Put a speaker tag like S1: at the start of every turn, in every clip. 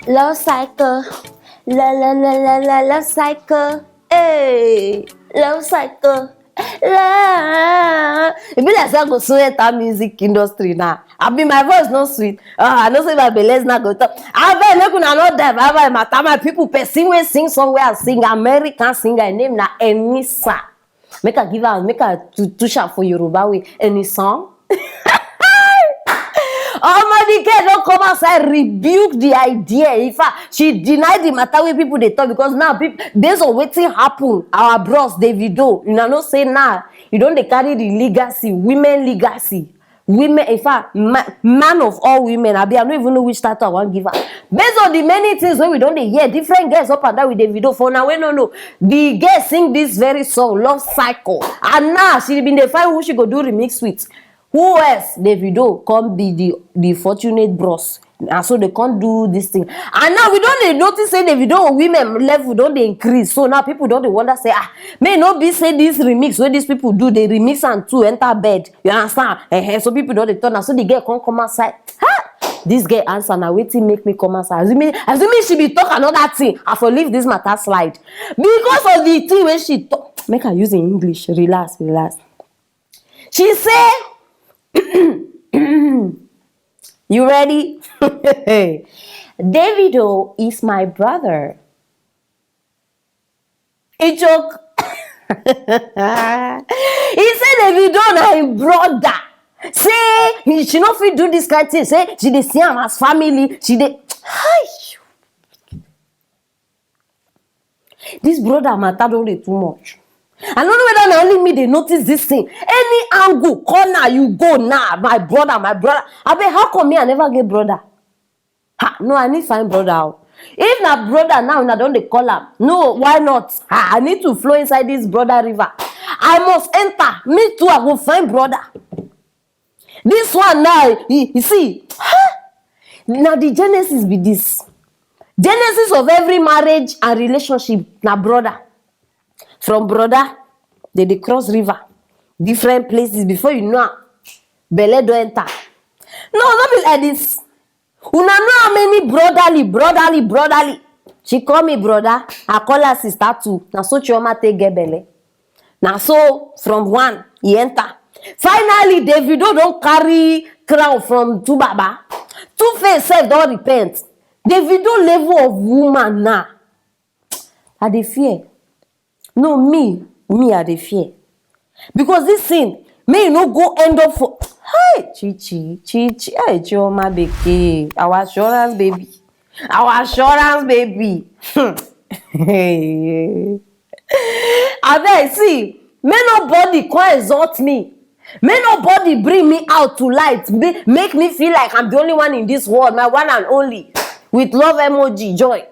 S1: Love cycle. Love cycle. Hey, love cycle. La. It be like I go sweat that music industry now. I be my voice no sweet. I know say my belly's not go talk. I bet make una know that my people person wey sing song where I sing American singer name na Enisa. Make I give her make I touch her for Yoruba way any song. The girl don't come outside rebuke the idea. In fact, she denied the matter with people they talk because now people based on wetin happen. Our bros Davido, you know, say now you don't they carry the legacy, women legacy, women. In fact, man of all women. I don't even know which title I want give her. Based on the many things when we don't they hear different girls up and down with Davido. For now, we no. The girl sing this very song, Love Cycle, and now she been the find who she go do remix with. Who else? Davido come be the fortunate bros. And so they can't do this thing. And now we don't notice say Davido women level don't they increase. So now people don't they wonder say may not be say this remix when these people do they remix and two enter bed. You understand? So people don't they turn. So the girl can't come outside. This girl answer now waiting make me come outside. Assuming she be talk another thing. I for leave this matter slide. Because of the thing when she talk. Make her use in English. Relax. She say you ready? Davido is my brother. He joke. He said Davido na him brother. Say she no fit do this kind of thing. Say she dey see him as family. She dey. This brother matter don't dey too much. I don't know whether na only me they notice this thing. Any angle, corner you go now, my brother. I bet how come me I never get brother? No, I need find brother out. If na brother now, I don't they call him. No, why not? I need to flow inside this brother river. I must enter. Me too, I will find brother. This one now, you see. Now the genesis be this. Genesis of every marriage and relationship, na brother. From brother, they cross river, different places before you know belle do enter. No, not be like this. Una know how many brotherly. She call me brother, I call her sister too. Now so Chioma take get belle. Now so from one he enter. Finally, Davido don't carry crown from two baba. Two-Face self don't repent. Davido level of woman now. I dey fear. No, me I dey fear. Because this thing, may no go end up for hey, Chichi, hey, Chioma Beke, our assurance baby. I bet see, may nobody come exalt me. May nobody bring me out to light, make me feel like I'm the only one in this world, my one and only, with love emoji, joy.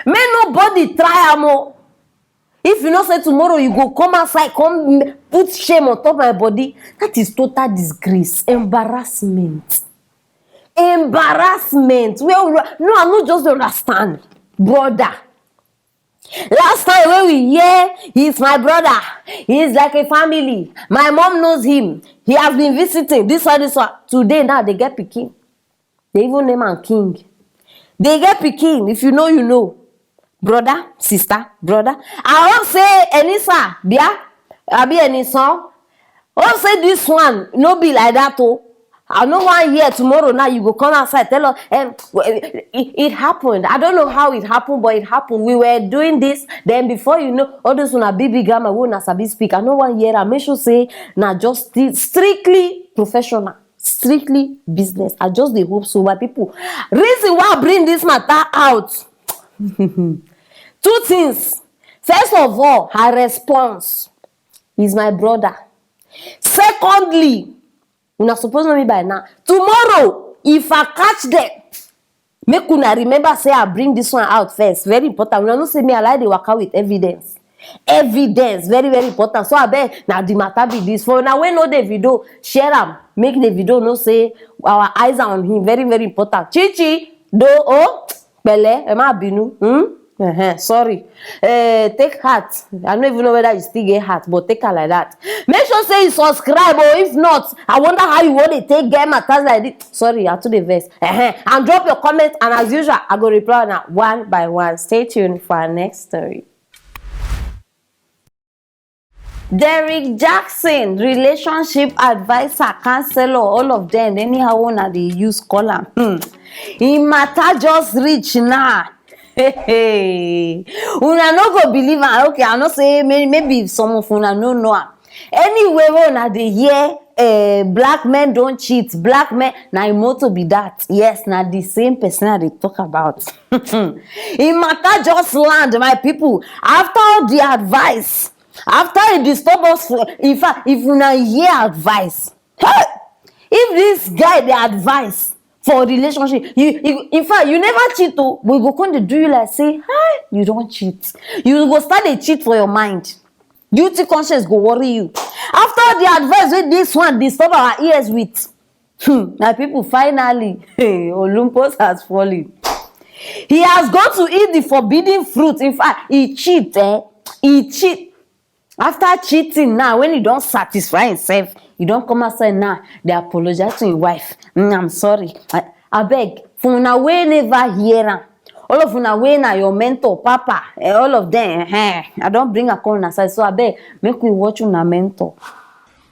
S1: May nobody try more. If you know say tomorrow you go come outside, come put shame on top of my body, that is total disgrace, embarrassment. Well, no, I'm not just understand, brother. Last time when we hear he's my brother, he's like a family. My mom knows him. He has been visiting this one. Today now they get pikin. They even name him King. They get pikin. If you know, you know. Brother, sister, brother. I won't say Enisa, bia, abi Enisa. I won't say this one, no be like that. Oh, I know 1 year tomorrow. Now you go come outside, tell us, it happened. I don't know how it happened, but it happened. We were doing this, then before you know, all those una big grammar, we na sabi speak. I know 1 year. I make sure say na just strictly professional, strictly business. I just dey hope so. My people, reason why I bring this matter out. Two things. First of all, her response is my brother. Secondly, you're not supposed to know me by now. Tomorrow, if I catch them, make una remember say I bring this one out first. Very important. Una no say me I like the waka with evidence. Evidence, very, very important. So I bet now the matter be this. For now, when no Davido, share them. Make Davido no say our eyes are on him. Very, very important. Chichi, do oh. Bele, Emma Binu, Sorry. Take heart. I don't even know whether you still get heart, but take her like that. Make sure say you subscribe, or if not, I wonder how you want to take get matters like this. Sorry, I to the verse. And drop your comment, and as usual, I go reply now one by one. Stay tuned for our next story. Derrick Jackson, relationship advisor, counselor, all of them, anyhow una dey use call am. Im matter just reach now. Una no go believe am. Okay, I know say maybe some of una no know am. Anyway, wey una dey hear black men don cheat, black men na im motto be that. Yes, na the same person I dey talk about. Im matter just land, my people. After all the advice, after e disturb us, in fact, if una hear advice, hey, if this guy dey advice for relationship, you in fact you never cheat o, we go come dey do you like say, hey, you don cheat. You go start dey cheat for your mind. Guilty conscience go worry you. After the advice wey this one disturb our ears with, my people, finally, Olympus has fallen. He has gone to eat the forbidden fruit. In fact, he cheat. He cheat. After cheating now, when he don't satisfy himself, he don't come outside now. They apologize to his wife. I'm sorry. I beg. For una wey never hear am. All of una wey na your mentor, Papa, all of them. I don't bring a corner aside. So I beg, make we watch una mentor.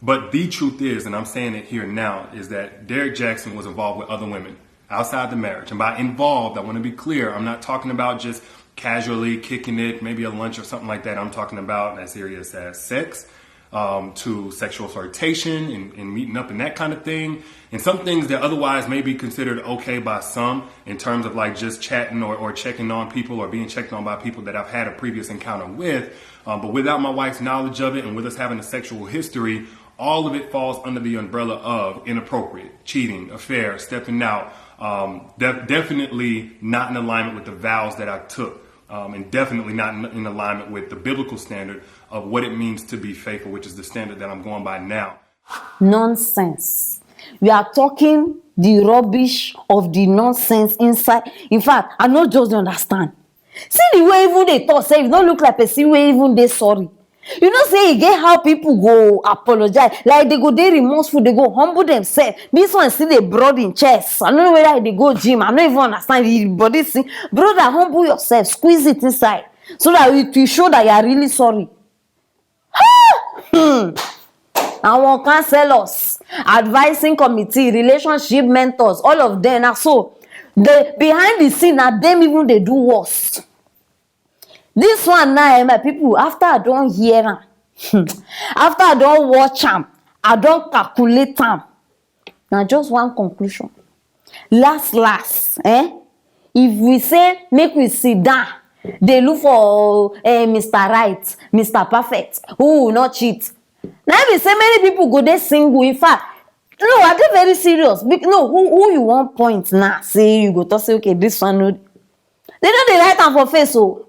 S2: But the truth is, and I'm saying it here now, is that Derrick Jackson was involved with other women outside the marriage. And by involved, I want to be clear, I'm not talking about just casually kicking it, maybe a lunch or something like that. I'm talking about as serious as sex, to sexual flirtation and meeting up and that kind of thing. And some things that otherwise may be considered okay by some in terms of like just chatting or checking on people or being checked on by people that I've had a previous encounter with. But without my wife's knowledge of it and with us having a sexual history, all of it falls under the umbrella of inappropriate, cheating, affair, stepping out, definitely not in alignment with the vows that I took. And definitely not in alignment with the biblical standard of what it means to be faithful, which is the standard that I'm going by now.
S1: Nonsense. We are talking the rubbish of the nonsense inside. In fact, I not just understand. See the way even they talk, say, it don't look like person way even they sorry. You know, say you get how people go apologize, like they go they remorseful, they go humble themselves. This one see they broad in chest. I don't know whether they go gym. I don't even understand the body thing. Brother, humble yourself, squeeze it inside, so that it will show that you are really sorry. Our counselors, advising committee, relationship mentors, all of them. Now, so the behind the scene, now them even they do worse. This one now, my people, after I don't hear them, after I don't watch them, I don't calculate them. Now, just one conclusion. Last, if we say, make we sit down, they look for Mr. Right, Mr. Perfect, who will not cheat. Now, we say many people go there single. In fact, no, are they very serious? No, who you want point now? Say, you go to say, okay, this one, no. They don't they write them for face, so.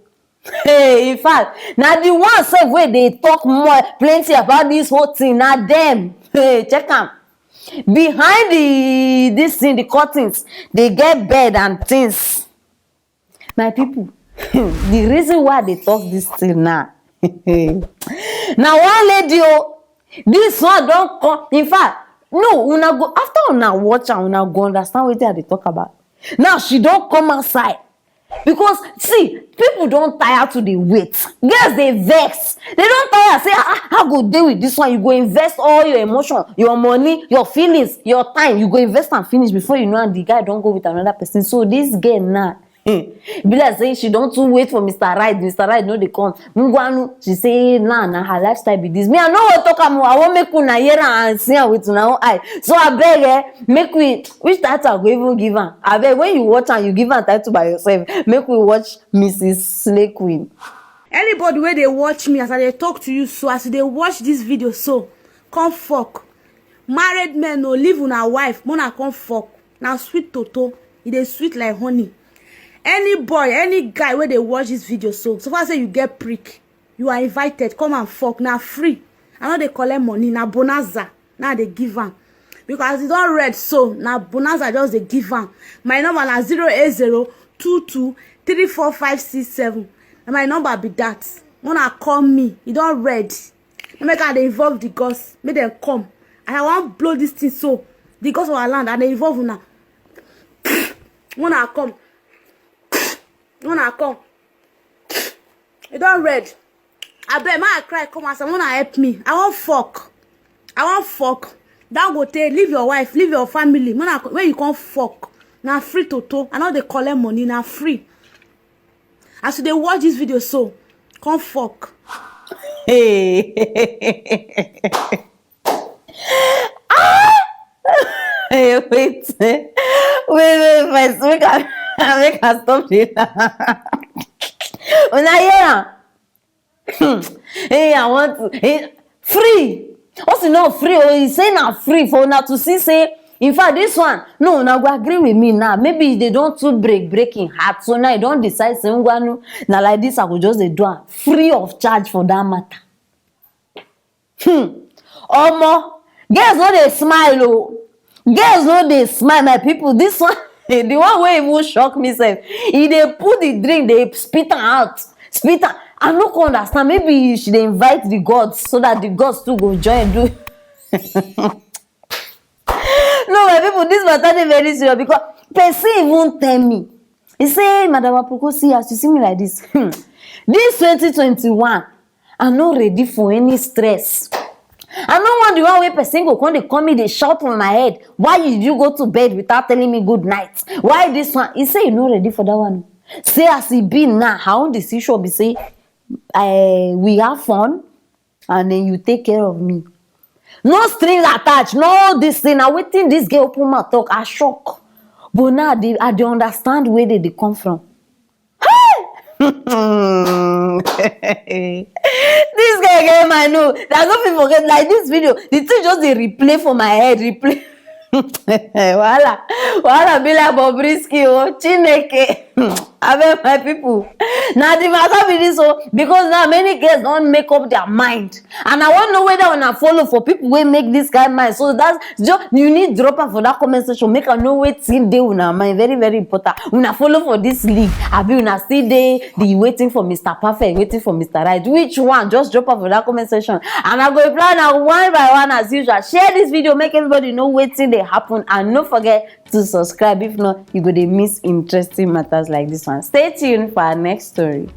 S1: Hey, in fact, now the ones say where they talk more plenty about this whole thing, now them. Hey, check them. Behind this thing, the curtains, they get bed and things. My people, the reason why they talk this thing now. Now one lady, this one don't come. In fact, no, una go after una watch and una go understand what they talk about. Now she don't come outside. Because see, people don't tire to the wait. Girls they vex. They don't tire. Say, how go deal with this one? You go invest all your emotion, your money, your feelings, your time. You go invest and finish before you know, and the guy don't go with another person. So this girl now, be like saying she don't too wait for Mr. Right. Mr. Right, no, they come. Mungwanu, she say, nah, her lifestyle be this. Me, I know what talk about. I won't make una hear and see her with una own eye. So I beg, make we, which title I go even give her? I beg, when you watch and you give her title by yourself, make we watch Mrs. Slay Queen.
S3: Anybody where they watch me as I talk to you, so as they watch this video, so come fuck. Married men no live with a wife, mona come fuck. Now sweet toto, it is sweet like honey. Any boy, any guy where they watch this video, so far say you get prick, you are invited, come and fuck. Now free. I know they collect money, now bonanza, now they give them. Because it's all red, so now bonanza just they give them. My number is 08022345567. Na my number be that. Wanna call me, you don't read. No make they involve the gods, make them come. And I want blow this thing so the gods of our land and they involve now. Wanna come. Wanna come. You don't read. I bet my cry come as I wanna help me. I want fuck. That go tell leave your wife, leave your family. When you come fuck. Now free toto. I know they collect money now free. As they watch this video so come fuck.
S1: Hey. Hey, wait, first make I stop it. When I hear, hey, I want to free. Also, not free. Oh, he say not free for now to see say. In fact, this one, no, now go agree with me now. Maybe they don't too breaking heart. So now you don't decide say now like this, I could just do it free of charge for that matter. Omo, girls no dey smile oh. Girls no dey smile, my people. This one, the one wey even shock me sef. He dey put the drink, they spit am out. I no go understand. Maybe you should invite the gods so that the gods too go join do. No, my people, this matter dey very serious because person even tell me. He say, Madam Apoko, see as you see me like this. This 2021, I'm not ready for any stress. I no want the one way person go come dey come me dey shout on my head. Why did you go to bed without telling me good night? Why this one? He say you no ready for that one. Say as e be now, how own decision be say we have fun and then you take care of me. No strings attached, no this thing. Now waiting this girl open my talk, I shock. But now I dey understand where they come from. This guy get my know. There's no people forget like this video. The thing just dey replay for my head, replay. Wahala be like Bobrisky oh, Chineke. I beg my people. Now the matter be this oh, because now many girls don't make up their mind, and I want to know whether una follow for people wey make this kind of mind. So that's just you need drop am for that comment section. Make I know wetin dey una mind. Very very important. Una follow for this league. Abi una still dey the waiting for Mr. Perfect, waiting for Mr. Right. Which one? Just drop am for that comment section, and I go reply now one by one as usual. Share this video, make everybody know wetin dey happen, and don't forget to subscribe. If not, you go dey miss interesting matters like this one. Stay tuned for our next story.